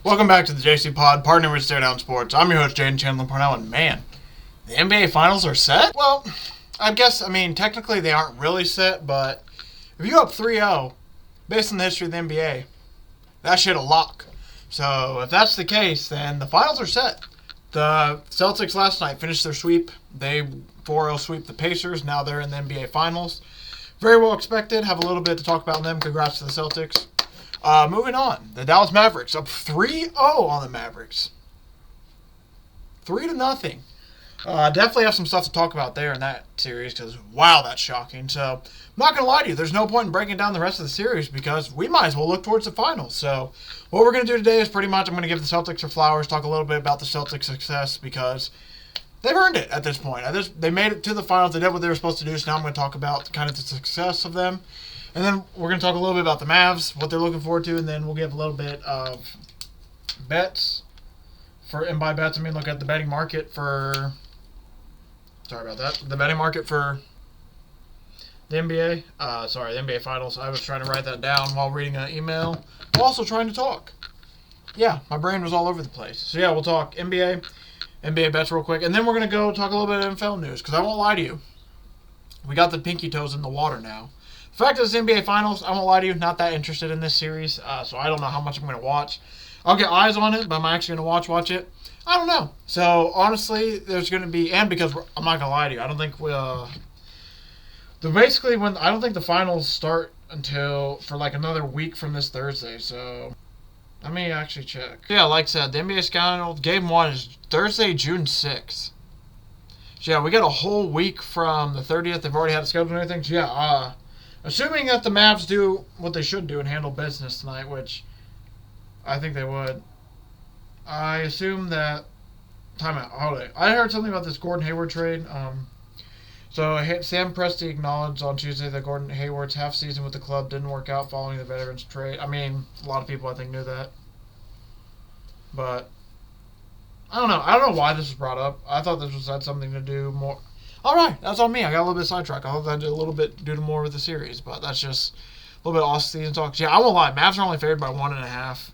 Welcome back to the JCPod, partnering with Stare Down Sports. I'm your host, Jaden Chandler Parnell, and man, the NBA Finals are set? Well, technically they aren't really set, but if you go up 3-0, based on the history of the NBA, that shit a lock. So if that's the case, then the Finals are set. The Celtics last night finished their sweep. They 4-0 sweep the Pacers. Now they're in the NBA Finals. Very well expected. Have a little bit to talk about them. Congrats to the Celtics. Moving on, the Dallas Mavericks up 3-0 on the Mavericks. 3-0. Definitely have some stuff to talk about there in that series because, wow, that's shocking. So, I'm not going to lie to you. There's no point in breaking down the rest of the series because we might as well look towards the finals. So, what we're going to do today is pretty much I'm going to give the Celtics their flowers, talk a little bit about the Celtics' success because they've earned it at this point. They made it to the finals. They did what they were supposed to do. So, now I'm going to talk about kind of the success of them. And then we're going to talk a little bit about the Mavs, what they're looking forward to, and then we'll give a little bit of bets. And by bets, I mean look at the betting market for... Sorry about that. The betting market for the NBA. The NBA Finals. I was trying to write that down while reading an email. I'm also trying to talk. Yeah, my brain was all over the place. So yeah, we'll talk NBA bets real quick. And then we're going to go talk a little bit of NFL news, because I won't lie to you. We got the pinky toes in the water now. The fact is, NBA Finals, I won't lie to you, not that interested in this series, so I don't know how much I'm going to watch. I'll get eyes on it, but am I actually going to watch it? I don't know. So, honestly, there's going to be, and because I'm not going to lie to you, I don't think I don't think the finals start for like another week from this Thursday, so let me actually check. Yeah, like I said, the NBA schedule, Game 1 is Thursday, June 6th. So, yeah, we got a whole week from the 30th. They've already had it scheduled and everything. So, yeah, assuming that the Mavs do what they should do and handle business tonight, which I think they would, I assume that... Timeout. Hold it. I heard something about this Gordon Hayward trade. So Sam Presti acknowledged on Tuesday that Gordon Hayward's half season with the club didn't work out following the veterans trade. I mean, a lot of people I think knew that. But I don't know. I don't know why this was brought up. I thought this had something to do more... All right, that's on me. I got a little bit sidetracked. I thought that did a little bit due to more with the series, but that's just a little bit of off-season talk. Yeah, I won't lie. Mavs are only favored by 1.5.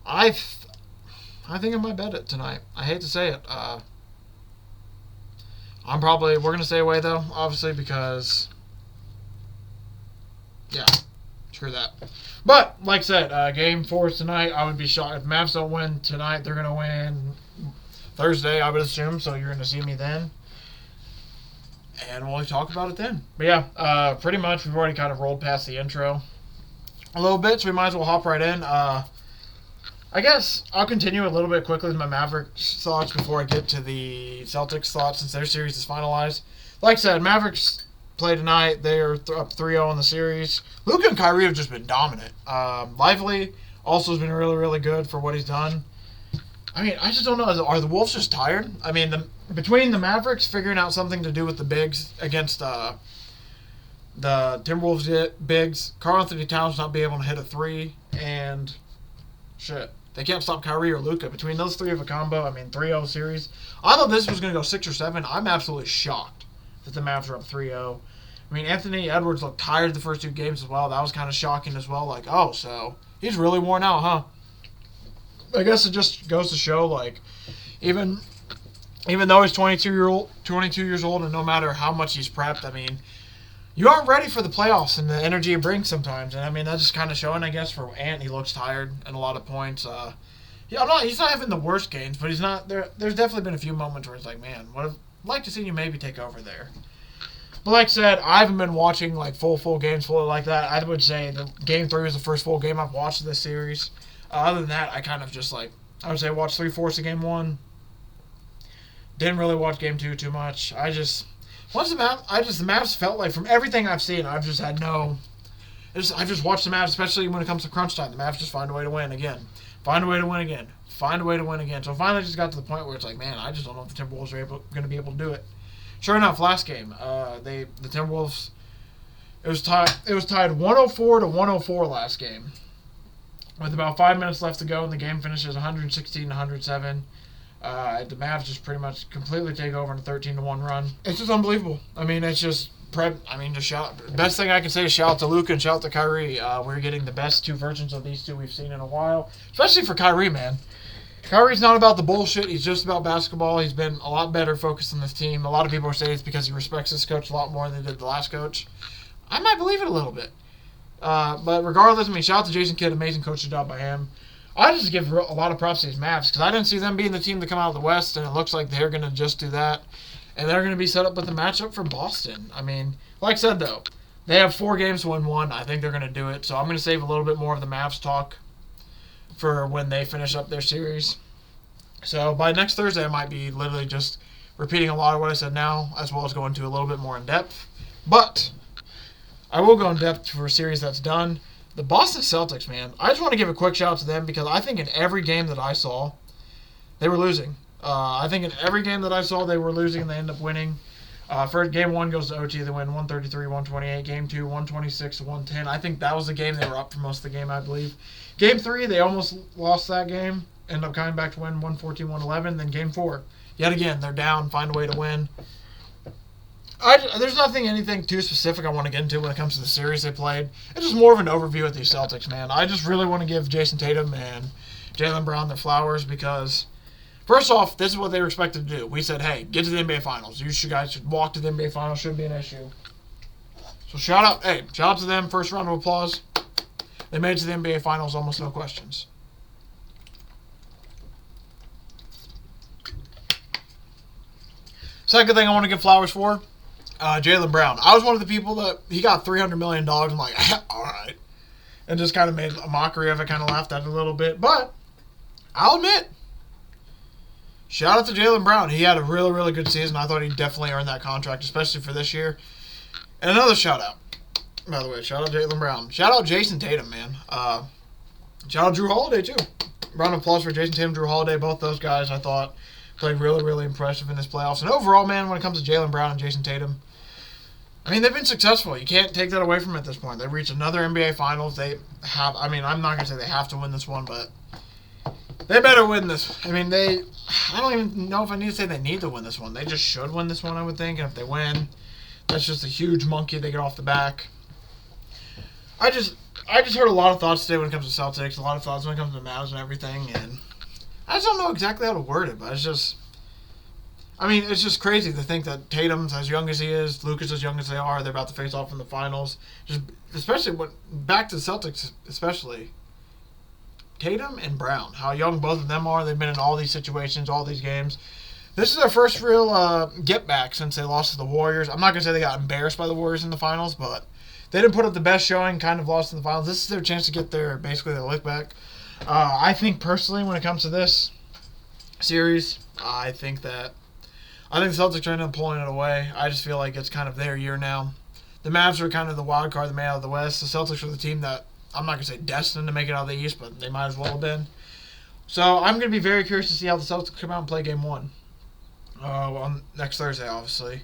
I think I might bet it tonight. I hate to say it. We're going to stay away, though, obviously, because, yeah, screw that. But, like I said, Game 4 is tonight. I would be shocked. If Mavs don't win tonight, they're going to win Thursday, I would assume, so you're going to see me then. And we'll talk about it then. But, yeah, pretty much we've already kind of rolled past the intro a little bit, so we might as well hop right in. I guess I'll continue a little bit quickly with my Mavericks thoughts before I get to the Celtics thoughts since their series is finalized. Like I said, Mavericks play tonight. They are up 3-0 in the series. Luka and Kyrie have just been dominant. Lively also has been really, really good for what he's done. I mean, I just don't know. Are the Wolves just tired? I mean, between the Mavericks figuring out something to do with the bigs against the Timberwolves bigs, Karl Anthony Towns not being able to hit a three, and shit. They can't stop Kyrie or Luka. Between those three of a combo, 3-0 series. I thought this was going to go 6 or 7. I'm absolutely shocked that the Mavs are up 3-0. Anthony Edwards looked tired the first 2 games as well. That was kind of shocking as well. Like, oh, so he's really worn out, huh? I guess it just goes to show, like, even though he's 22 years old, and no matter how much he's prepped, you aren't ready for the playoffs and the energy it brings sometimes. And, that's just kind of showing, I guess, for Ant. He looks tired in a lot of points. He's not having the worst games, but he's not there. There's definitely been a few moments where it's like, man, I'd like to see you maybe take over there. But like I said, I haven't been watching, like, full games fully like that. I would say the Game 3 was the first full game I've watched of this series. Other than that, I kind of just, like, I would say watched 3/4 of Game 1. Didn't really watch Game 2 too much. The Mavs felt like, from everything I've seen, I've just watched the Mavs, especially when it comes to crunch time. The Mavs just find a way to win again. Find a way to win again. Find a way to win again. So finally just got to the point where it's like, man, I just don't know if the Timberwolves are going to be able to do it. Sure enough, last game, the Timberwolves, it was tied 104-104 last game. With about 5 minutes left to go, and the game finishes 116-107. The Mavs just pretty much completely take over in a 13-1 run. It's just unbelievable. It's just best thing I can say is shout out to Luka and shout out to Kyrie. We're getting the best two versions of these two we've seen in a while, especially for Kyrie, man. Kyrie's not about the bullshit. He's just about basketball. He's been a lot better focused on this team. A lot of people are saying it's because he respects this coach a lot more than they did the last coach. I might believe it a little bit. But regardless, shout out to Jason Kidd. Amazing coaching job by him. I just give a lot of props to these Mavs because I didn't see them being the team to come out of the West, and it looks like they're going to just do that. And they're going to be set up with the matchup for Boston. Like I said, though, they have 4 games to win 1. I think they're going to do it. So I'm going to save a little bit more of the Mavs talk for when they finish up their series. So by next Thursday, I might be literally just repeating a lot of what I said now, as well as going to a little bit more in depth. But I will go in depth for a series that's done. The Boston Celtics, man, I just want to give a quick shout out to them because I think in every game that I saw, they were losing. I think in every game that I saw, they were losing and they end up winning. First, game 1 goes to OT. They win 133-128. Game 2, 126-110. I think that was the game they were up for most of the game, I believe. Game 3, they almost lost that game. End up coming back to win 114-111. Then game 4, yet again, they're down. Find a way to win. There's anything too specific I want to get into when it comes to the series they played. It's just more of an overview of these Celtics, man. I just really want to give Jason Tatum and Jaylen Brown their flowers because, first off, this is what they were expected to do. We said, hey, get to the NBA Finals. You guys should walk to the NBA Finals. Shouldn't be an issue. So shout out to them. First round of applause. They made it to the NBA Finals, almost no questions. Second thing I want to give flowers for, Jaylen Brown. I was one of the people that he got $300 million. I'm like, all right. And just kind of made a mockery of it, kind of laughed at it a little bit. But I'll admit, shout out to Jaylen Brown. He had a really, really good season. I thought he definitely earned that contract, especially for this year. And another shout out, by the way, shout out Jaylen Brown. Shout out Jason Tatum, man. Shout out Drew Holiday, too. Round of applause for Jason Tatum, Drew Holiday. Both those guys, I thought, played really, really impressive in this playoffs. And overall, man, when it comes to Jaylen Brown and Jason Tatum, they've been successful. You can't take that away from them at this point. They've reached another NBA Finals. They have, I'm not going to say they have to win this one, but they better win this. I don't even know if I need to say they need to win this one. They just should win this one, I would think. And if they win, that's just a huge monkey they get off the back. I just heard a lot of thoughts today when it comes to Celtics, a lot of thoughts when it comes to Mavs and everything, and I just don't know exactly how to word it, but it's just crazy to think that Tatum's as young as he is, Luka's as young as they are, they're about to face off in the finals. Especially back to the Celtics, especially Tatum and Brown, how young both of them are. They've been in all these situations, all these games. This is their first real get back since they lost to the Warriors. I'm not going to say they got embarrassed by the Warriors in the finals, but they didn't put up the best showing, kind of lost in the finals. This is their chance to get their lick back. I think personally, when it comes to this series, I think the Celtics are end up pulling it away. I just feel like it's kind of their year now. The Mavs are kind of the wild card, the man out of the West. The Celtics are the team that I'm not going to say destined to make it out of the East, but they might as well have been. So I'm going to be very curious to see how the Celtics come out and play Game 1 on next Thursday, obviously.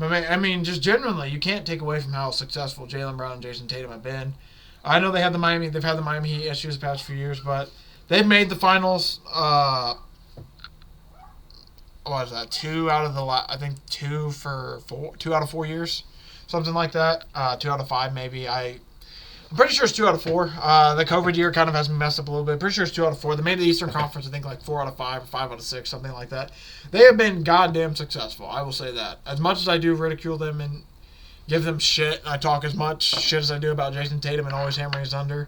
Just generally, you can't take away from how successful Jaylen Brown and Jason Tatum have been. I know they've had the Miami Heat issues the past few years, but they've made the finals. What is that? 2 out of 4 years, something like that. 2 out of 5 maybe. I'm pretty sure it's 2 out of 4. The COVID year kind of has me messed up a little bit. Pretty sure it's 2 out of 4. They made the Eastern Conference, I think, like 4 out of 5 or 5 out of 6, something like that. They have been goddamn successful. I will say that. As much as I do ridicule them and give them shit, and I talk as much shit as I do about Jason Tatum and always hammering his under,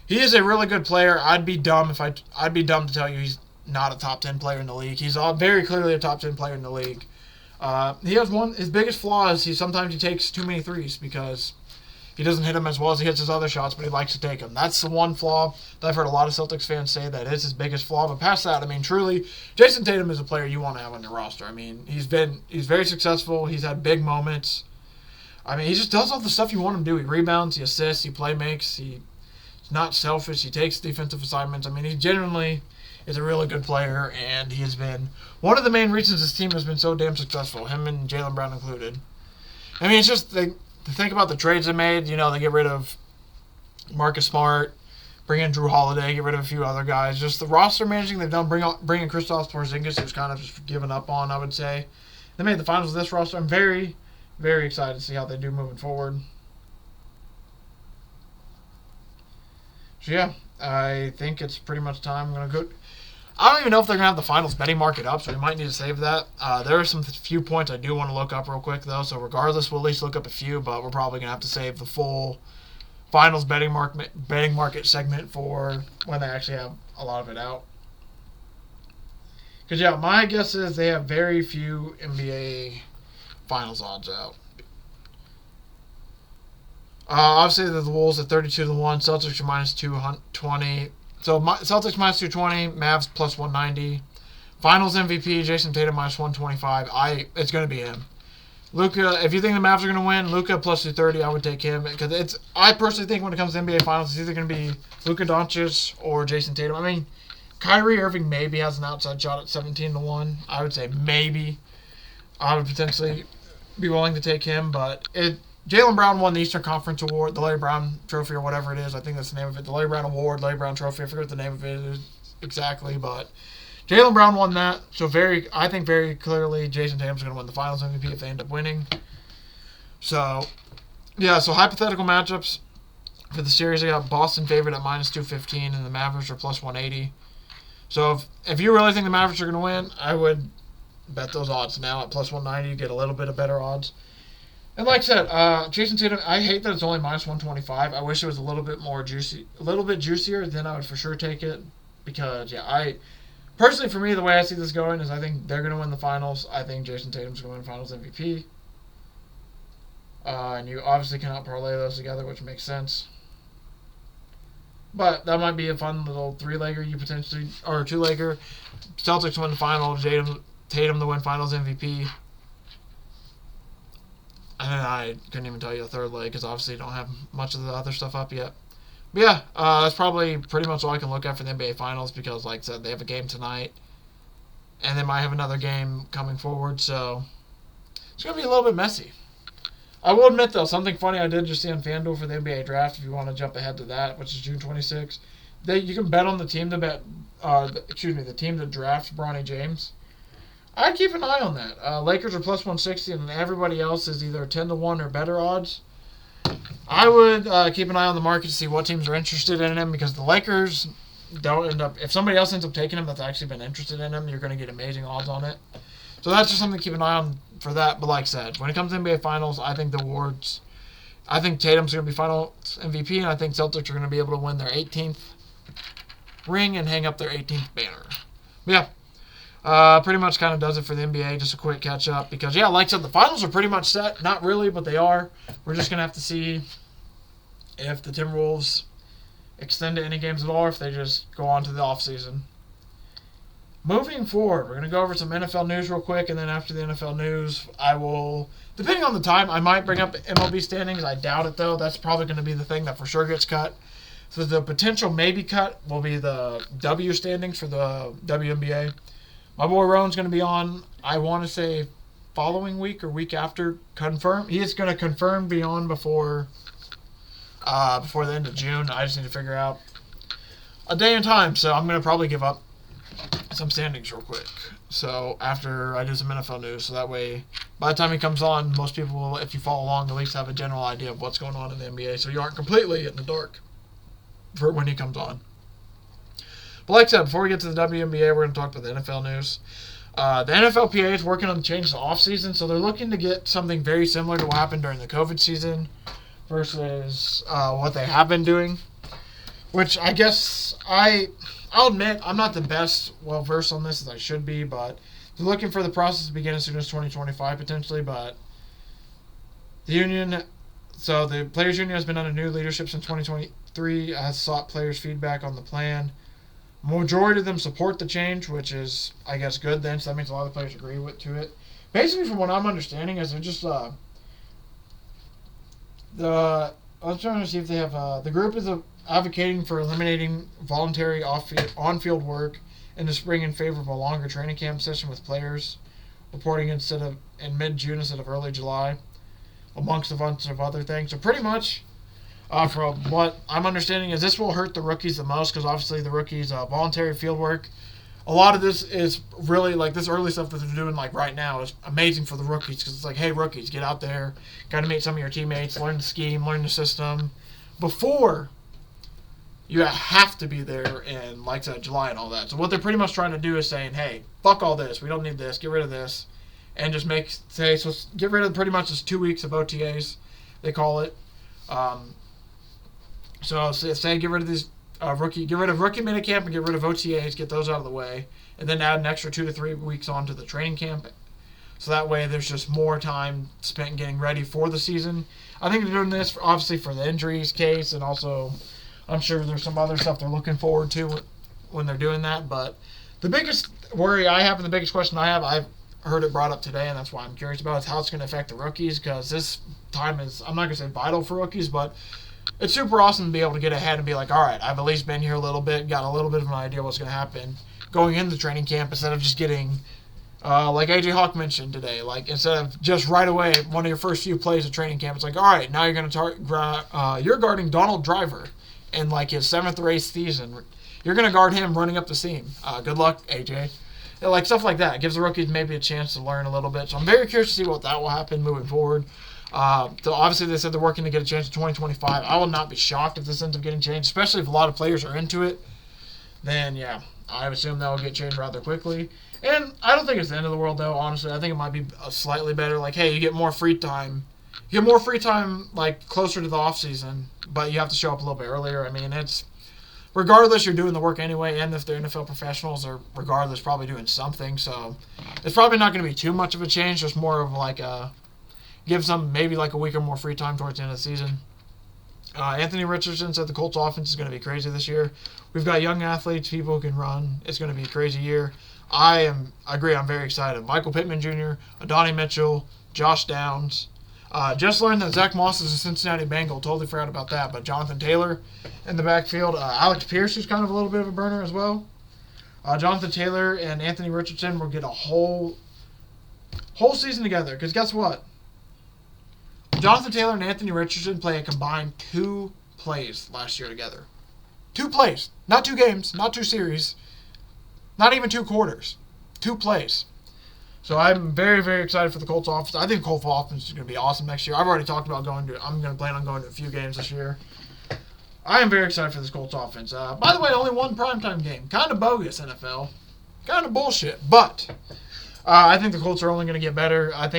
he is a really good player. I'd be dumb to tell you he's not a top 10 player in the league. He's very clearly a top 10 player in the league. He has his biggest flaw is sometimes he takes too many threes because he doesn't hit them as well as he hits his other shots, but he likes to take them. That's the one flaw that I've heard a lot of Celtics fans say that is his biggest flaw. But past that, truly, Jason Tatum is a player you want to have on your roster. He's very successful. He's had big moments. He just does all the stuff you want him to do. He rebounds, he assists, he play makes, he's not selfish, he takes defensive assignments. He genuinely is a really good player, and he has been one of the main reasons this team has been so damn successful, him and Jaylen Brown included. It's just to think about the trades they made. They get rid of Marcus Smart, bring in Drew Holiday, get rid of a few other guys. Just the roster managing they've done, bringing Kristaps Porzingis, who's kind of just given up on, I would say. They made the finals with this roster. I'm very, Very excited to see how they do moving forward. So yeah, I think it's pretty much time. I'm gonna go. I don't even know if they're gonna have the finals betting market up, so we might need to save that. There are some few points I do want to look up real quick though. So regardless, we'll at least look up a few, but we're probably gonna have to save the full finals betting market segment for when they actually have a lot of it out. Because yeah, my guess is they have very few NBA finals odds out. Obviously, the Wolves at 32-1. Celtics are minus 220. So Celtics minus 220. Mavs plus 190. Finals MVP Jason Tatum minus 125. It's going to be him. Luka, if you think the Mavs are going to win, Luka plus 230. I would take him because I personally think when it comes to NBA Finals, it's either going to be Luka Doncic or Jason Tatum. I mean, Kyrie Irving maybe has an outside shot at 17-1. I would say maybe. I would potentially be willing to take him, but Jaylen Brown won the Eastern Conference Award, the Larry Brown Trophy or whatever it is. I think that's the name of it. The Larry Brown Award, Larry Brown Trophy. I forget what the name of it is exactly, but Jaylen Brown won that. So I think very clearly Jason Tatum's going to win the Finals MVP if they end up winning. So, yeah, so hypothetical matchups for the series. I got Boston favored at minus 215 and the Mavericks are plus 180. So if you really think the Mavericks are going to win, I would bet those odds now at plus 190. You get a little bit of better odds. And like I said, Jason Tatum, I hate that it's only minus 125. I wish it was a little bit more juicy, a little bit juicier. Then I would for sure take it because, yeah, personally for me, the way I see this going is I think they're going to win the finals. I think Jason Tatum's going to win Finals MVP. And you obviously cannot parlay those together, which makes sense. But that might be a fun little three-legger you potentially, or two-legger. Celtics win the final, Tatum to win Finals MVP. And then I couldn't even tell you a third leg because obviously you don't have much of the other stuff up yet. But yeah, that's probably pretty much all I can look at for the NBA Finals because, like I said, they have a game tonight. And they might have another game coming forward, so it's going to be a little bit messy. I will admit, though, something funny I did just see on FanDuel for the NBA Draft, if you want to jump ahead to that, which is June 26th. You can bet on the team the team that drafts Bronny James. I'd keep an eye on that. Lakers are plus 160, and everybody else is either 10-1 or better odds. I would keep an eye on the market to see what teams are interested in him because the Lakers don't end up. If somebody else ends up taking him that's actually been interested in him, you're going to get amazing odds on it. So that's just something to keep an eye on for that. But like I said, when it comes to NBA Finals, I think I think Tatum's going to be Finals MVP, and I think Celtics are going to be able to win their 18th ring and hang up their 18th banner. But yeah. Pretty much kind of does it for the NBA. Just a quick catch up because, yeah, like I said, the finals are pretty much set. Not really, but they are. We're just going to have to see if the Timberwolves extend to any games at all or if they just go on to the offseason. Moving forward, we're going to go over some NFL news real quick, and then after the NFL news, I will, depending on the time, I might bring up MLB standings. I doubt it, though. That's probably going to be the thing that for sure gets cut. So the potential maybe cut will be the W standings for the WNBA. My boy Rowan's going to be on, I want to say, following week or week after. He is going to confirm be on before the end of June. I just need to figure out a day and time, so I'm going to probably give up some standings real quick. So after I do some NFL news, so that way by the time he comes on, most people will, if you follow along, at least have a general idea of what's going on in the NBA, so you aren't completely in the dark for when he comes on. But like I said, before we get to the WNBA, we're going to talk about the NFL news. The NFLPA is working on the change to offseason, so they're looking to get something very similar to what happened during the COVID season versus what they have been doing, which I guess I'll admit I'm not the best well-versed on this as I should be, but they're looking for the process to begin as soon as 2025 potentially, but the union, so the Players Union has been under new leadership since 2023, has sought players' feedback on the plan. Majority of them support the change, which is, I guess, good then, so that means a lot of the players agree to it. Basically, from what I'm understanding, is they're just, I'm trying to see if they have, the group is advocating for eliminating voluntary on-field work in the spring in favor of a longer training camp session with players reporting in mid-June instead of early July, amongst a bunch of other things. So pretty much, from what I'm understanding, is this will hurt the rookies the most because obviously the rookies' voluntary field work a lot of this is really like this early stuff that they're doing like right now is amazing for the rookies because it's like, hey, rookies, get out there, got to meet some of your teammates, learn the scheme, learn the system before you have to be there in, like I said, July and all that. So what they're pretty much trying to do is saying, hey, fuck all this. We don't need this. Get rid of this. And just get rid of pretty much this 2 weeks of OTAs, they call it. So say get rid of these get rid of rookie minicamp and get rid of OTAs, get those out of the way, and then add an extra 2 to 3 weeks onto the training camp. So that way there's just more time spent getting ready for the season. I think they're doing this obviously for the injuries case, and also I'm sure there's some other stuff they're looking forward to when they're doing that. But the biggest worry I have and the biggest question I have, I've heard it brought up today, and that's why I'm curious about, is how it's going to affect the rookies, because this time is, I'm not going to say vital for rookies, but it's super awesome to be able to get ahead and be like, all right, I've at least been here a little bit, got a little bit of an idea what's going to happen going into training camp, instead of just getting, like AJ Hawk mentioned today, like instead of just right away, one of your first few plays of training camp, it's like, all right, now you're going to you're guarding Donald Driver in like his 7th or 8th season. You're going to guard him running up the seam. Good luck, AJ. Like stuff like that. It gives the rookies maybe a chance to learn a little bit. So I'm very curious to see what that will happen moving forward. So obviously they said they're working to get a change in 2025. I will not be shocked if this ends up getting changed, especially if a lot of players are into it. Then, yeah, I assume that will get changed rather quickly. And I don't think it's the end of the world, though, honestly. I think it might be slightly better. Like, hey, you get more free time. You get more free time, like, closer to the offseason, but you have to show up a little bit earlier. I mean, it's... Regardless, you're doing the work anyway, and if they're NFL professionals, they're regardless probably doing something. So it's probably not going to be too much of a change, just more of like give some maybe like a week or more free time towards the end of the season. Anthony Richardson said the Colts offense is going to be crazy this year. We've got young athletes, people who can run. It's going to be a crazy year. I agree. I'm very excited. Michael Pittman Jr., Adonai Mitchell, Josh Downs. Just learned that Zach Moss is a Cincinnati Bengal. Totally forgot about that. But Jonathan Taylor in the backfield. Alex Pierce, who's kind of a little bit of a burner as well. Jonathan Taylor and Anthony Richardson will get a whole season together. Because guess what? Jonathan Taylor and Anthony Richardson play a combined 2 plays last year together. 2 plays. Not 2 games. Not 2 series. Not even 2 quarters. 2 plays. So I'm very, very excited for the Colts offense. I think Colts offense is going to be awesome next year. I've already talked about I'm going to plan on going to a few games this year. I am very excited for this Colts offense. By the way, only 1 primetime game. Kind of bogus, NFL. Kind of bullshit. But I think the Colts are only going to get better. I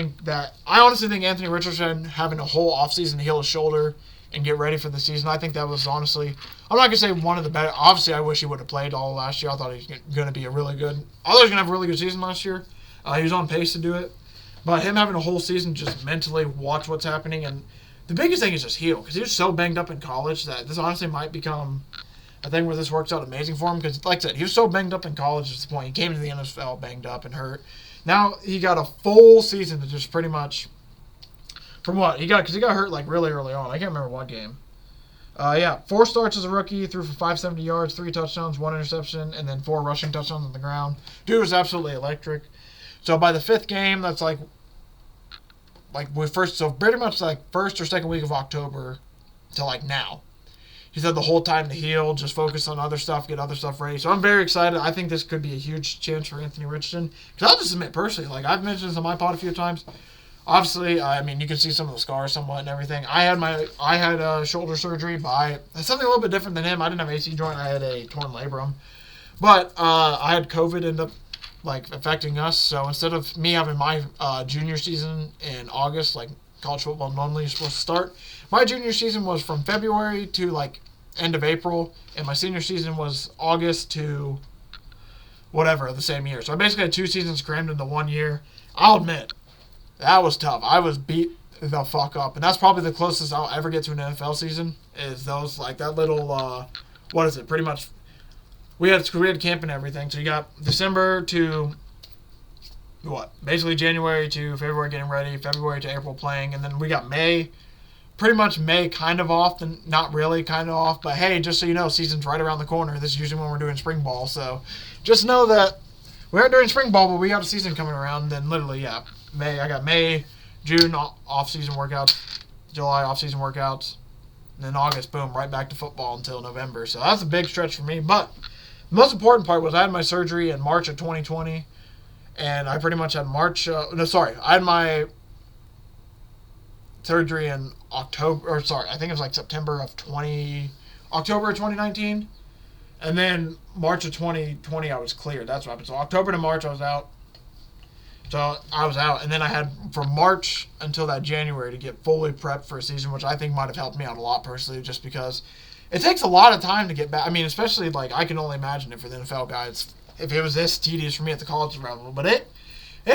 honestly think Anthony Richardson having a whole offseason to heal his shoulder and get ready for the season, I think that was honestly, I'm not going to say one of the better. Obviously, I wish he would have played all last year. I thought he was going to be I thought he was going to have a really good season last year. He was on pace to do it. But him having a whole season, just mentally watch what's happening. And the biggest thing is just heal. Because he was so banged up in college that this honestly might become a thing where this works out amazing for him. Because, like I said, he was so banged up in college to the point he came to the NFL banged up and hurt. Now he got a full season to just pretty much, from what he got, because he got hurt like really early on. I can't remember what game. 4 starts as a rookie, threw for 570 yards, 3 touchdowns, 1 interception, and then 4 rushing touchdowns on the ground. Dude was absolutely electric. So by the 5th game, that's like pretty much like 1st or 2nd week of October to like now. He said the whole time to heal, just focus on other stuff, get other stuff ready. So I'm very excited. I think this could be a huge chance for Anthony Richardson. Because I'll just admit personally, like I've mentioned this on my pod a few times. Obviously, I mean, you can see some of the scars somewhat and everything. I had shoulder surgery, but something a little bit different than him. I didn't have AC joint. I had a torn labrum. But I had COVID end up like affecting us. So instead of me having my junior season in August, like college football normally is supposed to start, my junior season was from February to like end of April, and my senior season was August to whatever the same year. So I basically had 2 seasons crammed into 1 year. I'll admit, that was tough. I was beat the fuck up, and that's probably the closest I'll ever get to an NFL season. Is those like that little what is it? Pretty much. We had camp and everything, so you got December to basically January to February getting ready, February to April playing, and then we got May, pretty much May kind of off, and not really kind of off, but hey, just so you know, season's right around the corner. This is usually when we're doing spring ball, so just know that we aren't doing spring ball, but we got a season coming around. Then literally, May. I got May, June off-season workouts, July off-season workouts, and then August, boom, right back to football until November. So that's a big stretch for me, but The most important part was I had my surgery in March of 2020, and I pretty much had I had my surgery in I think it was like October of 2019, and then March of 2020 I was cleared. That's what happened. So October to March I was out. And then I had from March until that January to get fully prepped for a season, which I think might have helped me out a lot personally, just because it takes a lot of time to get back. I mean, especially like I can only imagine it for the NFL guys if it was this tedious for me at the college level, but it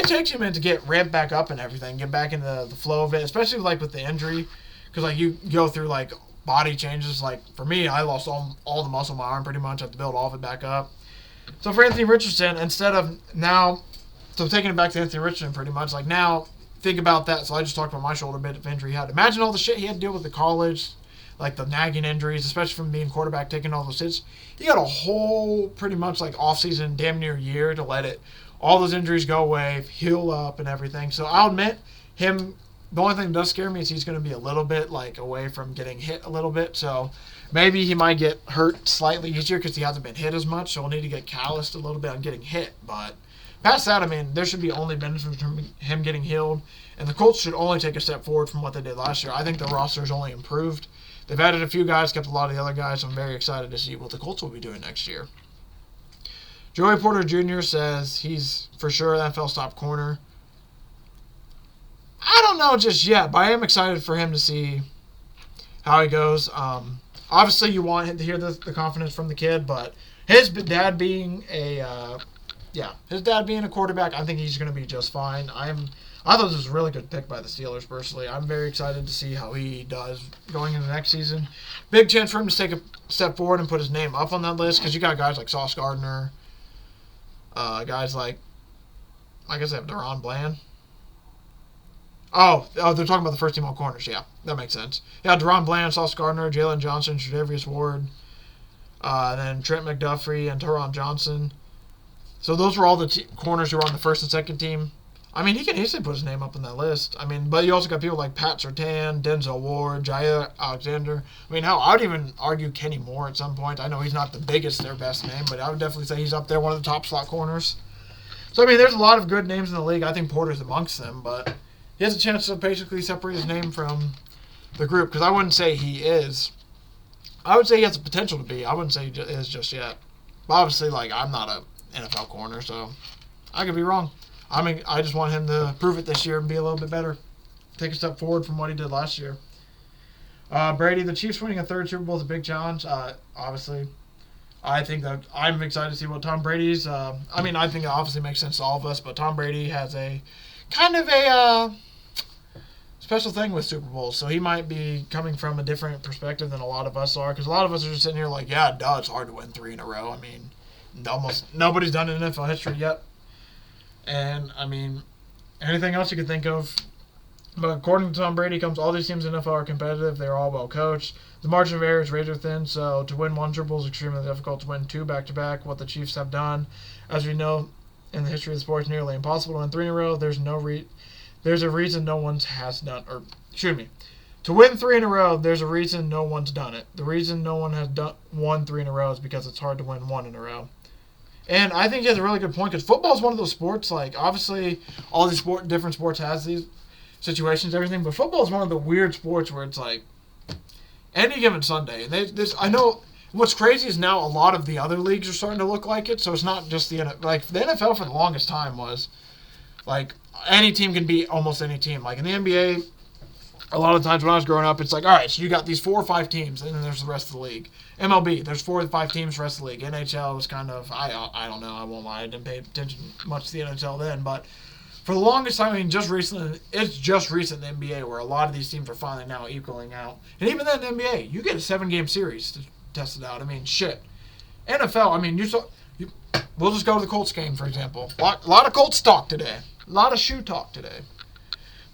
takes you a minute to get ramped back up and everything, get back into the flow of it, especially like with the injury, because like you go through like body changes. Like for me, I lost all the muscle in my arm pretty much. I have to build all of it back up. So for Anthony Richardson, so taking it back to Anthony Richardson pretty much, like now, think about that. So I just talked about my shoulder bit of injury he had. Imagine all the shit he had to deal with the college, like the nagging injuries, especially from being quarterback, taking all those hits. He got a whole pretty much like offseason, damn near year to let all those injuries go away, heal up and everything. So I'll admit, the only thing that does scare me is he's going to be a little bit like away from getting hit a little bit. So maybe he might get hurt slightly easier because he hasn't been hit as much. So he'll need to get calloused a little bit on getting hit. But past that, I mean, there should be only benefits from him getting healed. And the Colts should only take a step forward from what they did last year. I think the roster's only improved. They've added a few guys, kept a lot of the other guys. I'm very excited to see what the Colts will be doing next year. Joey Porter Jr. says he's for sure NFL top corner. I don't know just yet, but I am excited for him to see how he goes. Obviously, you want him to hear the confidence from the kid, but his dad being a quarterback, I think he's going to be just fine. I thought this was a really good pick by the Steelers, personally. I'm very excited to see how he does going into the next season. Big chance for him to take a step forward and put his name up on that list, because you got guys like Sauce Gardner, guys like, I guess they have Deron Bland. Oh, they're talking about the first team all corners. Yeah, that makes sense. Yeah, Deron Bland, Sauce Gardner, Jalen Johnson, Tre'Davious Ward, then Trent McDuffie and Teron Johnson. So those were all the corners who were on the first and second team. I mean, he can easily put his name up on that list. I mean, but you also got people like Pat Surtain, Denzel Ward, Jair Alexander. I mean, hell, I would even argue Kenny Moore at some point. I know he's not the biggest, their best name, but I would definitely say he's up there, one of the top slot corners. So, I mean, there's a lot of good names in the league. I think Porter's amongst them, but he has a chance to basically separate his name from the group, because I wouldn't say he is. I would say he has the potential to be. I wouldn't say he is just yet. But obviously, like, I'm not a NFL corner, so I could be wrong. I mean, I just want him to prove it this year and be a little bit better. Take a step forward from what he did last year. Brady, the Chiefs winning a third Super Bowl is a big challenge. Obviously, I think that I'm excited to see what Tom Brady's. I think it obviously makes sense to all of us, but Tom Brady has a kind of a special thing with Super Bowls, so he might be coming from a different perspective than a lot of us are, because a lot of us are just sitting here like, yeah, duh, it's hard to win 3 in a row. I mean, almost nobody's done it in NFL history yet. And, I mean, anything else you could think of. But according to Tom Brady, all these teams in the NFL are competitive. They're all well coached. The margin of error is razor thin, so to win one Super Bowl is extremely difficult. To win 2 back-to-back, what the Chiefs have done, as we know, in the history of the sport, is nearly impossible. To win 3 in a row, there's a reason no one has done, to win 3 in a row, there's a reason no one's done it. The reason no one has won 3 in a row is because it's hard to win 1 in a row. And I think he has a really good point, because football is one of those sports, like, obviously, all these different sports has these situations, everything, but football is one of the weird sports where it's like, any given Sunday, and I know, what's crazy is now a lot of the other leagues are starting to look like it, so it's not just the NFL for the longest time was, like, any team can beat almost any team. Like, in the NBA, a lot of times when I was growing up, it's like, all right, so you got these 4 or 5 teams, and then there's the rest of the league. MLB, there's 4 or 5 teams, the rest of the league. NHL was kind of, I don't know, I won't lie, I didn't pay attention much to the NHL then, but for the longest time, I mean, it's just recent in the NBA where a lot of these teams are finally now equaling out. And even then, in the NBA, you get a 7-game series to test it out. I mean, shit. NFL, I mean, we'll just go to the Colts game, for example. A lot of Colts talk today. A lot of shoe talk today.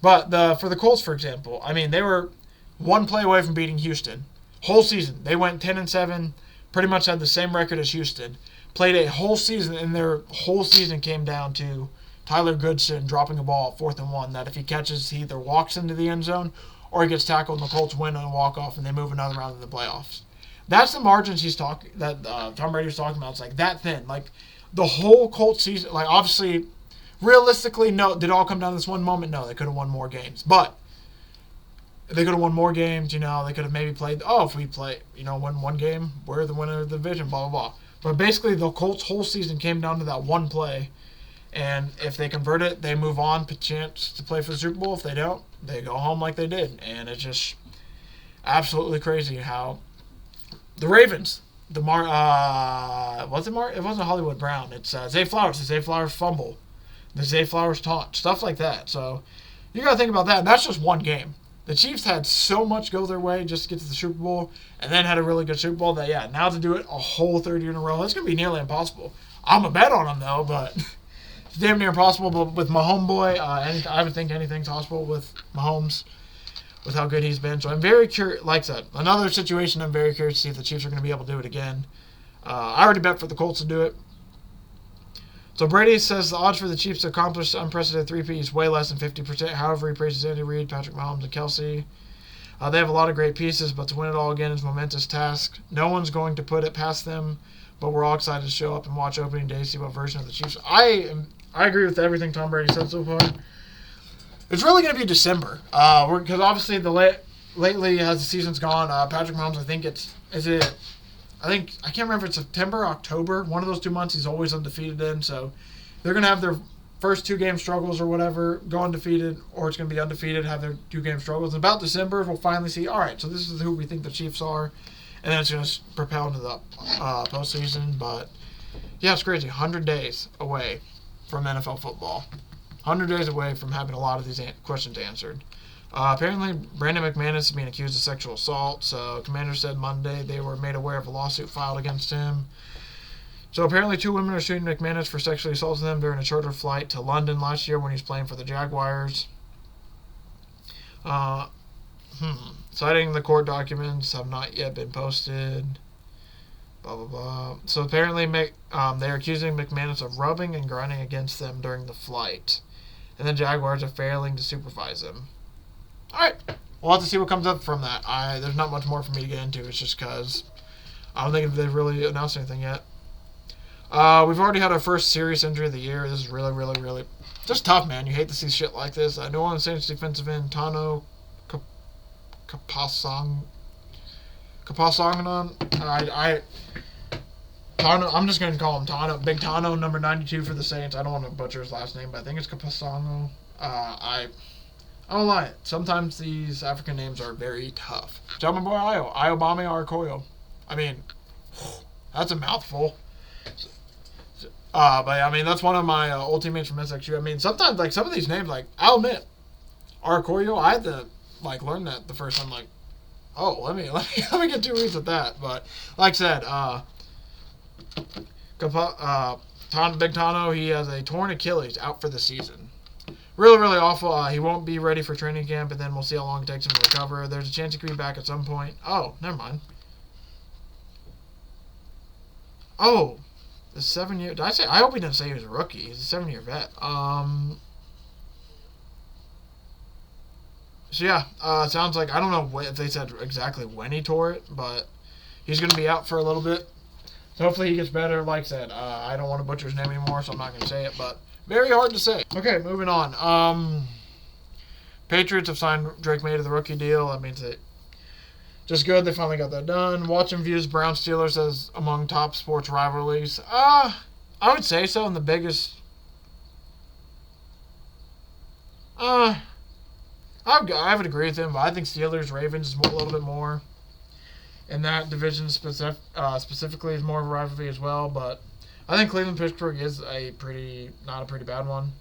But for the Colts, for example, I mean, they were 1 play away from beating Houston. Whole season. They went 10-7, pretty much had the same record as Houston. Played a whole season, and their whole season came down to Tyler Goodson dropping a ball at 4th and 1, that if he catches, he either walks into the end zone or he gets tackled and the Colts win on a walk-off and they move another round in the playoffs. That's the margins Tom Brady was talking about. It's like that thin. Like the whole Colts season. Like obviously, realistically, no. Did it all come down to this one moment? No, they could have won more games, but they could have won more games. They could have maybe played. Oh, if we play, win one game, we're the winner of the division. Blah blah blah. But basically, the Colts' whole season came down to that one play. And if they convert it, they move on, chance to play for the Super Bowl. If they don't, they go home like they did. And it's just absolutely crazy how the Ravens, it wasn't Hollywood Brown. It's Zay Flowers. The Zay Flowers fumble. The Zay Flowers taunt. Stuff like that. So you got to think about that. And that's just one game. The Chiefs had so much go their way just to get to the Super Bowl and then had a really good Super Bowl that, yeah, now to do it a whole third year in a row, that's going to be nearly impossible. I'm a bet on them, though, but it's damn near impossible. But with my homeboy, I would think anything's possible with Mahomes, with how good he's been. So I'm very curious. Like I said, another situation I'm very curious to see if the Chiefs are going to be able to do it again. I already bet for the Colts to do it. So Brady says the odds for the Chiefs to accomplish unprecedented three-peat is way less than 50%. However, he praises Andy Reid, Patrick Mahomes, and Kelsey. They have a lot of great pieces, but to win it all again is a momentous task. No one's going to put it past them, but we're all excited to show up and watch opening day, see what version of the Chiefs. I agree with everything Tom Brady said so far. It's really going to be December, because obviously lately as the season's gone, Patrick Mahomes, I can't remember if it's September, October, one of those 2 months he's always undefeated in, so they're going to have their first 2-game struggles or whatever, go undefeated, or it's going to be undefeated, have their 2-game struggles. And about December, we'll finally see, all right, so this is who we think the Chiefs are, and then it's going to propel into the postseason. But, yeah, it's crazy. 100 days away from NFL football. 100 days away from having a lot of these questions answered. Apparently, Brandon McManus is being accused of sexual assault. So, Commander said Monday they were made aware of a lawsuit filed against him. So, apparently, 2 women are suing McManus for sexually assaulting them during a charter flight to London last year when he was playing for the Jaguars. Citing the court documents have not yet been posted. Blah, blah, blah. So, apparently, they're accusing McManus of rubbing and grinding against them during the flight. And the Jaguars are failing to supervise him. Alright, we'll have to see what comes up from that. There's not much more for me to get into. It's just because I don't think they've really announced anything yet. We've already had our first serious injury of the year. This is really, really, really just tough, man. You hate to see shit like this. New Orleans Saints defensive end Tano Kapasangnon. Tano, I'm just going to call him Tano. Big Tano, number 92 for the Saints. I don't want to butcher his last name, but I think it's Kapasangnon. I don't lie. Sometimes these African names are very tough. Tell my boy Ayobami Arakoyo. I mean, that's a mouthful. But I mean, that's one of my old teammates from SXU. I mean, sometimes like some of these names, like I'll admit, Arakoyo, I had to like learn that the first time. Like, oh, let me get 2 weeks at that. But like I said, Big Tano, he has a torn Achilles, out for the season. Really, really awful. He won't be ready for training camp, and then we'll see how long it takes him to recover. There's a chance he could be back at some point. Oh, never mind. Oh, the 7-year. Did I say? I hope he didn't say he was a rookie. He's a 7-year vet. So yeah, it sounds like, I don't know if they said exactly when he tore it, but he's going to be out for a little bit. So hopefully he gets better. Like I said, I don't want to butcher his name anymore, so I'm not going to say it, but very hard to say. Okay, moving on. Patriots have signed Drake May to the rookie deal. That means it just good. They finally got that done. Watching views Browns Steelers as among top sports rivalries. I would say so. And the biggest. I would agree with him, but I think Steelers Ravens is a little bit more. And that division specifically is more of a rivalry as well, but I think Cleveland-Pittsburgh is not a pretty bad one.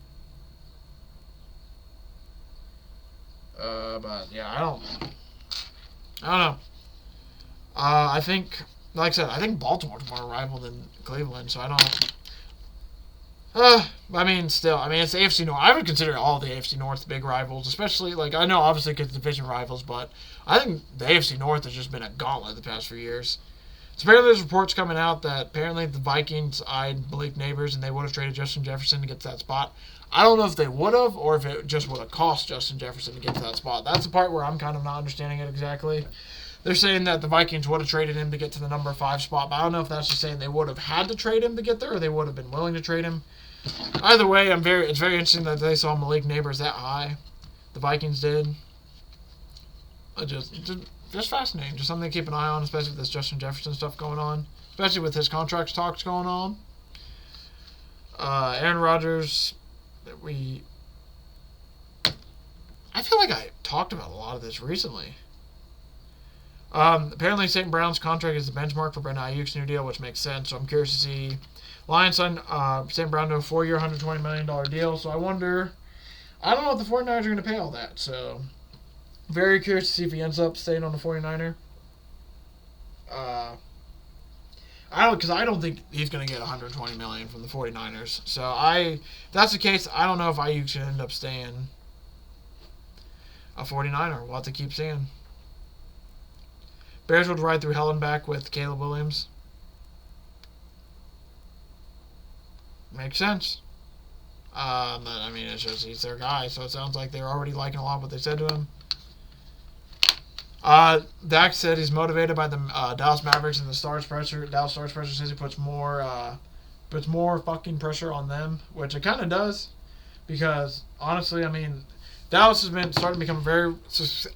But yeah, I don't know. I think, like I said, I think Baltimore's more a rival than Cleveland, so I don't. I mean, still, it's the AFC North. I would consider all the AFC North big rivals, especially, like, I know obviously because division rivals, but I think the AFC North has just been a gauntlet the past few years. So apparently there's reports coming out that apparently the Vikings eyed bleak neighbors and they would have traded Justin Jefferson to get to that spot. I don't know if they would have or if it just would have cost Justin Jefferson to get to that spot. That's the part where I'm kind of not understanding it exactly. They're saying that the Vikings would have traded him to get to the number 5 spot, but I don't know if that's just saying they would have had to trade him to get there or they would have been willing to trade him. Either way, it's very interesting that they saw Malik Neighbors that high. The Vikings did. Just fascinating. Just something to keep an eye on, especially with this Justin Jefferson stuff going on. Especially with his contract talks going on. Aaron Rodgers, I feel like I talked about a lot of this recently. Apparently, St. Brown's contract is the benchmark for Brandon Ayuk's new deal, which makes sense. So I'm curious to see Lions signed St. Brown to a 4-year, $120 million deal. So I don't know if the 49ers are going to pay all that. So very curious to see if he ends up staying on the 49er. Because I don't think he's going to get $120 million from the 49ers. So if that's the case, I don't know if Ayuk should end up staying a 49er. We'll have to keep seeing. Bears would ride through hell and back with Caleb Williams. Makes sense. I mean, it's just he's their guy, so it sounds like they're already liking a lot of what they said to him. Dak said he's motivated by the Dallas Mavericks and the Stars pressure. Dallas Stars pressure says he puts more fucking pressure on them, which it kind of does, because honestly, I mean, Dallas has been starting to become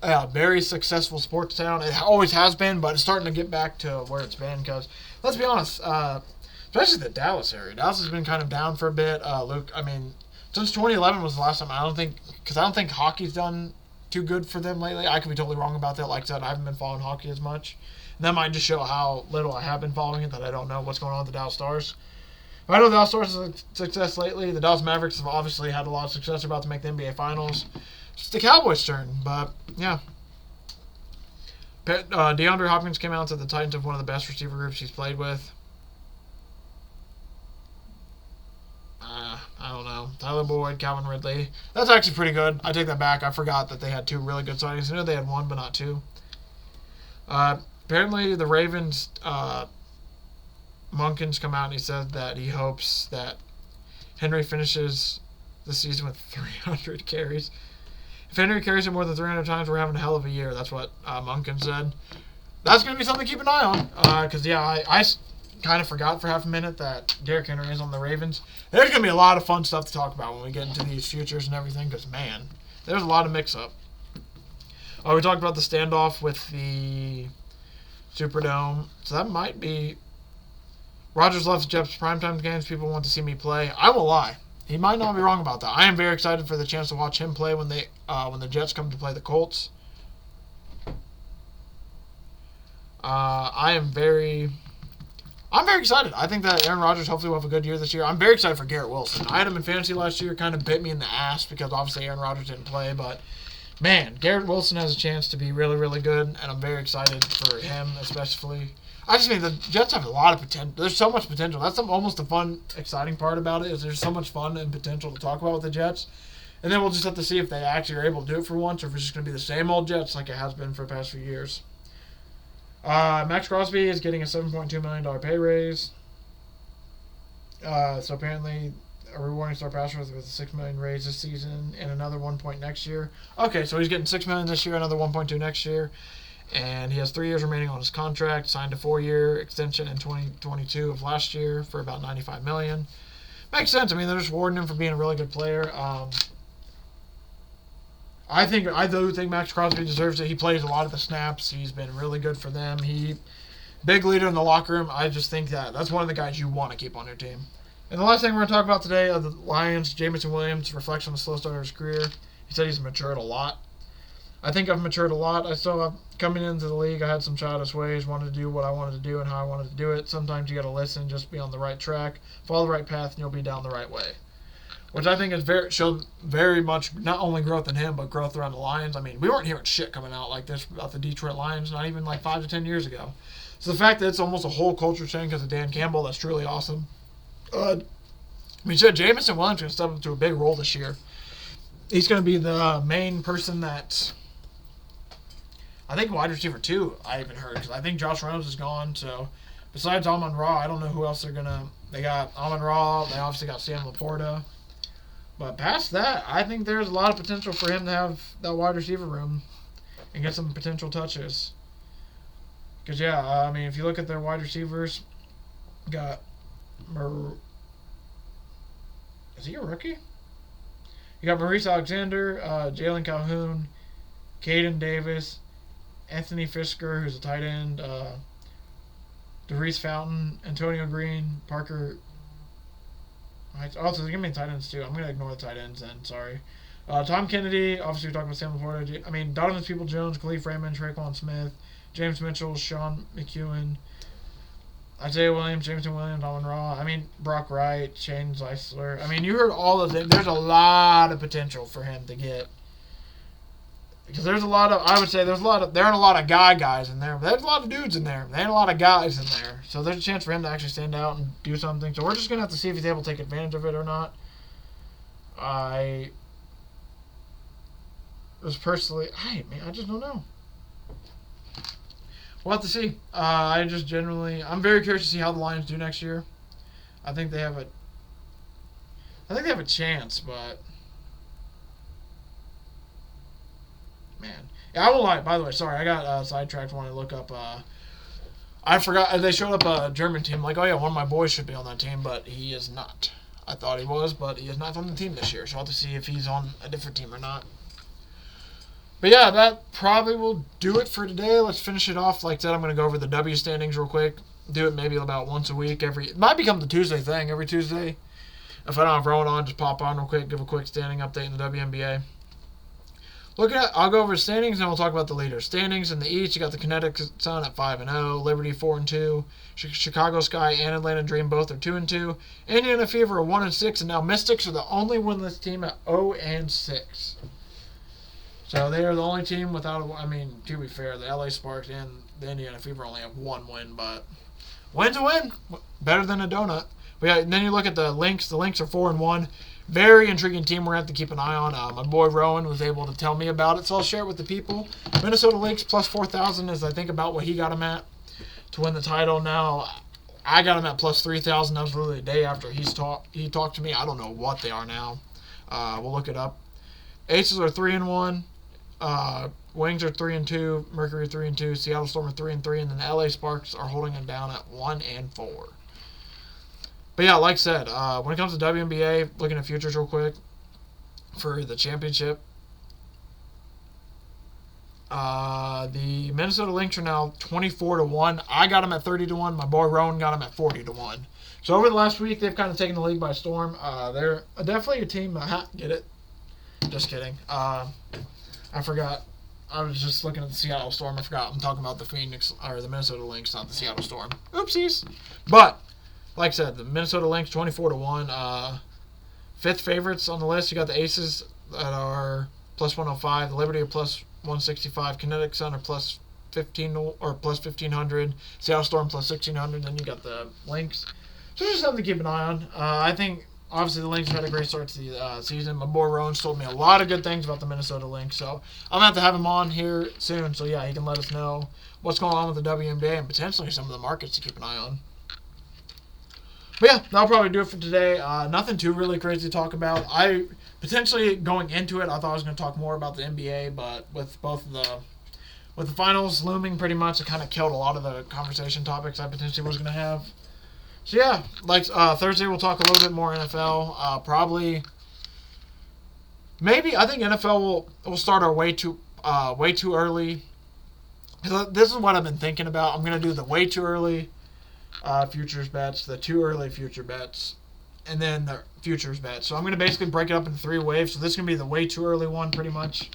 a very successful sports town. It always has been, but it's starting to get back to where it's been. Because let's be honest, especially the Dallas area, Dallas has been kind of down for a bit. Since 2011 was the last time. I don't think hockey's done too good for them lately. I could be totally wrong about that. Like I said, I haven't been following hockey as much. And that might just show how little I have been following it, that I don't know what's going on with the Dallas Stars. I know the Dallas Stars have success lately. The Dallas Mavericks have obviously had a lot of success. They're about to make the NBA Finals. It's the Cowboys' turn, but yeah. DeAndre Hopkins came out and said the Titans have one of the best receiver groups he's played with. I don't know. Tyler Boyd, Calvin Ridley. That's actually pretty good. I take that back. I forgot that they had 2 really good signings. I know they had 1, but not 2. Apparently, the Ravens, Munkins come out and he said that he hopes that Henry finishes the season with 300 carries. If Henry carries it more than 300 times, we're having a hell of a year. That's what Munkins said. That's going to be something to keep an eye on. Because, I kind of forgot for half a minute that Derrick Henry is on the Ravens. There's going to be a lot of fun stuff to talk about when we get into these futures and everything, because, man, there's a lot of mix-up. We talked about the standoff with the Superdome. So that might be... Rodgers loves Jets primetime games. People want to see me play. I won't lie. He might not be wrong about that. I am very excited for the chance to watch him play when the Jets come to play the Colts. I'm very excited. I think that Aaron Rodgers hopefully will have a good year this year. I'm very excited for Garrett Wilson. I had him in fantasy last year. Kind of bit me in the ass because obviously Aaron Rodgers didn't play. But, man, Garrett Wilson has a chance to be really, really good. And I'm very excited for him especially. I just mean the Jets have a lot of potential. There's so much potential. That's almost the fun, exciting part about it, is there's so much fun and potential to talk about with the Jets. And then we'll just have to see if they actually are able to do it for once, or if it's just going to be the same old Jets like it has been for the past few years. Max Crosby is getting a $7.2 million pay raise. So apparently a rewarding star passer with a $6 million raise this season and another 1 point next year. Okay, so he's getting $6 million this year, another 1.2 next year. And he has 3 years remaining on his contract, signed a 4-year extension in 2022 of last year for about $95 million. Makes sense. I mean, they're just rewarding him for being a really good player. I do think Max Crosby deserves it. He plays a lot of the snaps. He's been really good for them. Big leader in the locker room. I just think that's one of the guys you want to keep on your team. And the last thing we're going to talk about today are the Lions. Jamison Williams reflects on the slow start of his career. He said he's matured a lot. I think I've matured a lot. Coming into the league, I had some childish ways, wanted to do what I wanted to do and how I wanted to do it. Sometimes you got to listen, just be on the right track, follow the right path, and you'll be down the right way. Which I think has showed very much not only growth in him, but growth around the Lions. I mean, we weren't hearing shit coming out like this about the Detroit Lions, not even like 5 to 10 years ago. So the fact that it's almost a whole culture change because of Dan Campbell, that's truly awesome. Jamison Williams is going to step into a big role this year. He's going to be the main person that... I think wide receiver 2, I even heard, because I think Josh Reynolds is gone. So besides Amon-Ra, I don't know who else they're going to... They got Amon-Ra, they obviously got Sam Laporta. But past that, I think there's a lot of potential for him to have that wide receiver room and get some potential touches. Because, yeah, I mean, if you look at their wide receivers, got is he a rookie? You got Maurice Alexander, Jalen Calhoun, Caden Davis, Anthony Fisker, who's a tight end, DeReese Fountain, Antonio Green, Parker. Also, they're giving me tight ends too. I'm going to ignore the tight ends then. Sorry. Tom Kennedy. Obviously, we're talking about Sam Laporta. I mean, Donovan Peoples-Jones, Khalif Raymond, Traquan Smith, James Mitchell, Sean McEwen, Isaiah Williams, Jameson Williams, Alvin Raw. I mean, Brock Wright, Shane Zeisler. I mean, you heard all of them. There's a lot of potential for him to get. Because there's a lot of, I would say, there aren't a lot of guys in there, but there's a lot of dudes in there. There ain't a lot of guys in there. So there's a chance for him to actually stand out and do something. So we're just going to have to see if he's able to take advantage of it or not. I just don't know. We'll have to see. I'm very curious to see how the Lions do next year. I think they have a chance, but man, yeah, I won't lie. By the way, sorry, I got sidetracked when I look up. I forgot they showed up a German team. Like, oh yeah, one of my boys should be on that team, but he is not. I thought he was, but he is not on the team this year. So I'll have to see if he's on a different team or not. But yeah, that probably will do it for today. Let's finish it off. Like I said, I'm going to go over the W standings real quick. Do it maybe about once a week. It might become the Tuesday thing every Tuesday. If I don't have Rowan on, just pop on real quick, give a quick standing update in the WNBA. I'll go over the standings, and we'll talk about the leaders. Standings in the East, you got the Connecticut Sun at 5-0, Liberty 4-2, Chicago Sky and Atlanta Dream both are 2-2, Indiana Fever are 1-6, and now Mystics are the only winless team at 0-6. So they are the only team without to be fair, the LA Sparks and the Indiana Fever only have one win, but win's a win. Better than a donut. But yeah, and then you look at the Lynx. The Lynx are 4-1. Very intriguing team we're going to have to keep an eye on. My boy Rowan was able to tell me about it, so I'll share it with the people. Minnesota Lynx plus 4,000 is, I think, about what he got him at to win the title. Now, I got him at plus 3,000. That was literally the day after he talked to me. I don't know what they are now. We'll look it up. Aces are 3-1. Wings are 3-2. Mercury 3-2. Seattle Storm are 3-3, and then the LA Sparks are holding it down at 1-4. But yeah, like I said, when it comes to WNBA, looking at futures real quick for the championship, the Minnesota Lynx are now 24-1. I got them at 30-1. My boy Rowan got them at 40-1. So over the last week, they've kind of taken the league by storm. They're definitely a team. Get it? Just kidding. I forgot. I was just looking at the Seattle Storm. I forgot. I'm talking about the the Minnesota Lynx, not the Seattle Storm. Oopsies. But like I said, the Minnesota Lynx 24-1. Fifth favorites on the list. You got the Aces that are plus 105. The Liberty are plus 165. Kinetic Sun are plus 1500. Seattle Storm plus 1600. Then you got the Lynx. So just something to keep an eye on. I think obviously the Lynx have had a great start to the season. My boy Rowan's told me a lot of good things about the Minnesota Lynx. So I'm going to have him on here soon. So yeah, he can let us know what's going on with the WNBA and potentially some of the markets to keep an eye on. But yeah, that'll probably do it for today. Nothing too really crazy to talk about. I potentially going into it, I thought I was going to talk more about the NBA, but with the finals looming pretty much, it kind of killed a lot of the conversation topics I potentially was going to have. So yeah, like Thursday we'll talk a little bit more NFL. Probably, maybe I think NFL will start our way too early. This is what I've been thinking about. I'm going to do the way too early futures bets, the too early future bets, and then the futures bets. So I'm going to basically break it up into 3 waves. So this is going to be the way too early one, pretty much.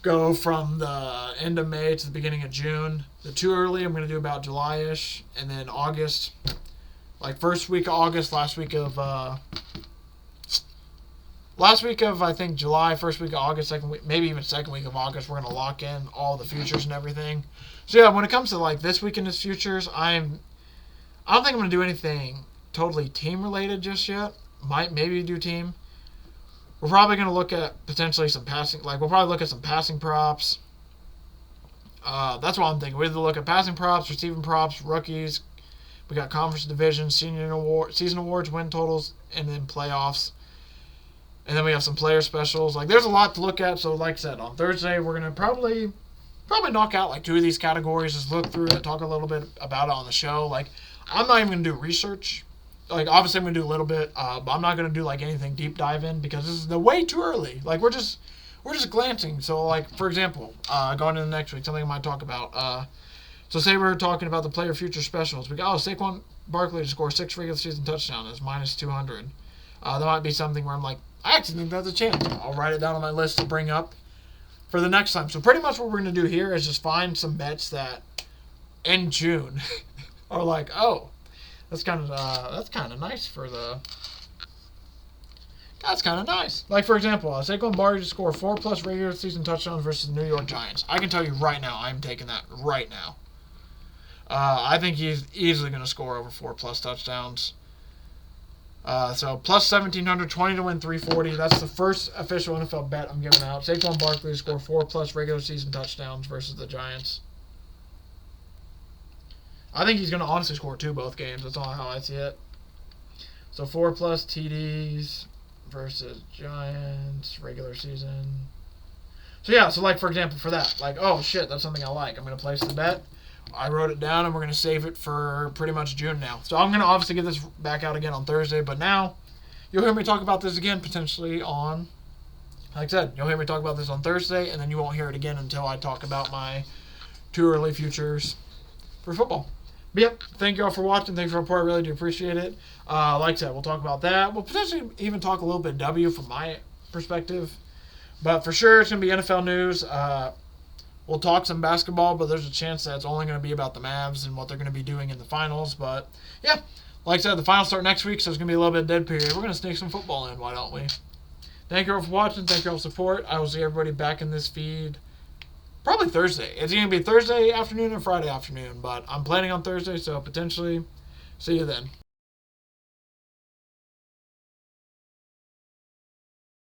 Go from the end of May to the beginning of June. The too early I'm going to do about July-ish, and then August. Like first week of August, last week of I think July, first week of August, second week, maybe even second week of August, we're going to lock in all the futures and everything. So yeah, when it comes to like this weekend's futures, I don't think I'm going to do anything totally team-related just yet. Maybe do team. We're probably going to look at potentially some passing. Like, we'll probably look at some passing props. That's what I'm thinking. We either look at passing props, receiving props, rookies. We got conference divisions, season awards, win totals, and then playoffs. And then we have some player specials. Like, there's a lot to look at. So, like I said, on Thursday, we're going to probably probably knock out like 2 of these categories, just look through it, talk a little bit about it on the show. Like, I'm not even going to do research. Like, obviously I'm going to do a little bit, but I'm not going to do like anything deep dive in because this is way too early. Like, we're just glancing. So, like, for example, going into next week, something I might talk about. So say we're talking about the player future specials. We got Saquon Barkley to score 6 regular season touchdowns is minus 200. That might be something where I'm like, I actually think that's a chance. I'll write it down on my list to bring up for the next time. So pretty much what we're going to do here is just find some bets that in June are like, oh, that's kind of nice for the. That's kind of nice. Like, for example, Saquon Barkley to score 4+ regular season touchdowns versus the New York Giants. I can tell you right now, I'm taking that right now. I think he's easily going to score over 4+ touchdowns. So plus 1,700, 20 to win 340. That's the first official NFL bet I'm giving out. Saquon Barkley to score 4+ regular season touchdowns versus the Giants. I think he's going to honestly score 2 both games. That's all how I see it. So 4+ TDs versus Giants regular season. So yeah, so like for example for that, like, oh shit, that's something I like. I'm going to place the bet. I wrote it down, and we're going to save it for pretty much June now. So I'm going to obviously get this back out again on Thursday, but now you'll hear me talk about this again potentially on, like I said, you'll hear me talk about this on Thursday, and then you won't hear it again until I talk about my 2 early futures for football. But yep, thank you all for watching. Thanks for the support. I really do appreciate it. Like I said, we'll talk about that. We'll potentially even talk a little bit W from my perspective. But for sure, it's going to be NFL news. We'll talk some basketball, but there's a chance that it's only going to be about the Mavs and what they're going to be doing in the finals. But, yeah, like I said, the finals start next week, so it's going to be a little bit of dead period. We're going to sneak some football in, why don't we? Thank you all for watching. Thank you all for support. I will see everybody back in this feed probably Thursday. It's going to be Thursday afternoon or Friday afternoon, but I'm planning on Thursday, so potentially see you then.